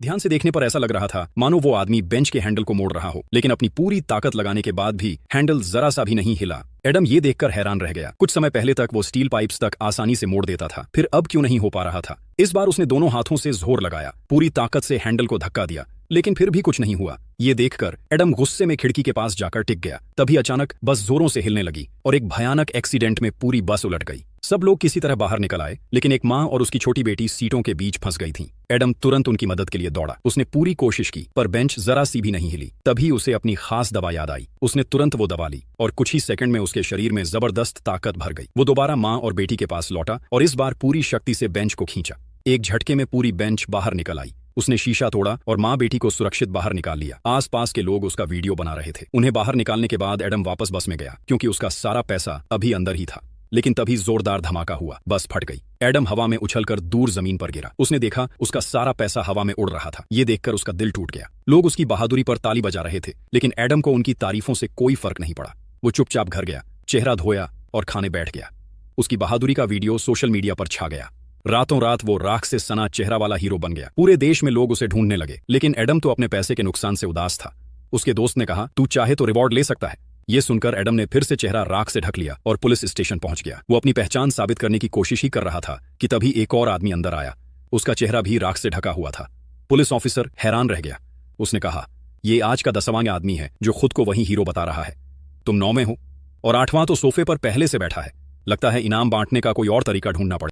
ध्यान से देखने पर ऐसा लग रहा था मानो वो आदमी बेंच के हैंडल को मोड़ रहा हो, लेकिन अपनी पूरी ताकत लगाने के बाद भी हैंडल जरा सा भी नहीं हिला। एडम ये देखकर हैरान रह गया। कुछ समय पहले तक वो स्टील पाइप्स तक आसानी से मोड़ देता था, फिर अब क्यों नहीं हो पा रहा था। इस बार उसने दोनों हाथों से जोर लगाया, पूरी ताकत से हैंडल को धक्का दिया, लेकिन फिर भी कुछ नहीं हुआ। ये देखकर एडम गुस्से में खिड़की के पास जाकर टिक गया। तभी अचानक बस जोरों से हिलने लगी और एक भयानक एक्सीडेंट में पूरी बस उलट गई। सब लोग किसी तरह बाहर निकल आए, लेकिन एक माँ और उसकी छोटी बेटी सीटों के बीच फंस गई थीं। एडम तुरंत उनकी मदद के लिए दौड़ा। उसने पूरी कोशिश की, पर बेंच जरा सी भी नहीं हिली। तभी उसे अपनी खास दवा याद आई। उसने तुरंत वो दवा ली और कुछ ही सेकंड में उसके शरीर में जबरदस्त ताकत भर गई। वो दोबारा माँ और बेटी के पास लौटा और इस बार पूरी शक्ति से बेंच को खींचा। एक झटके में पूरी बेंच बाहर निकल आई। उसने शीशा तोड़ा और माँ बेटी को सुरक्षित बाहर निकाल लिया। आसपास के लोग उसका वीडियो बना रहे थे। उन्हें बाहर निकालने के बाद एडम वापस बस में गया, क्योंकि उसका सारा पैसा अभी अंदर ही था। लेकिन तभी जोरदार धमाका हुआ, बस फट गई। एडम हवा में उछलकर दूर जमीन पर गिरा। उसने देखा उसका सारा पैसा हवा में उड़ रहा था। ये देखकर उसका दिल टूट गया। लोग उसकी बहादुरी पर ताली बजा रहे थे, लेकिन एडम को उनकी तारीफों से कोई फर्क नहीं पड़ा। वो चुपचाप घर गया, चेहरा धोया और खाने बैठ गया। उसकी बहादुरी का वीडियो सोशल मीडिया पर छा गया। रातों रात वो राख से सना चेहरा वाला हीरो बन गया। पूरे देश में लोग उसे ढूंढने लगे, लेकिन एडम तो अपने पैसे के नुकसान से उदास था। उसके दोस्त ने कहा, तू चाहे तो रिवॉर्ड ले सकता है। ये सुनकर एडम ने फिर से चेहरा राख से ढक लिया और पुलिस स्टेशन पहुंच गया। वो अपनी पहचान साबित करने की कोशिश ही कर रहा था कि तभी एक और आदमी अंदर आया। उसका चेहरा भी राख से ढका हुआ था। पुलिस ऑफिसर हैरान रह गया। उसने कहा, ये आज का 10वां आदमी है जो खुद को वही हीरो बता रहा है। तुम 9वें हो और 8वां तो सोफे पर पहले से बैठा है। लगता है इनाम बांटने का कोई और तरीका ढूंढना पड़ेगा।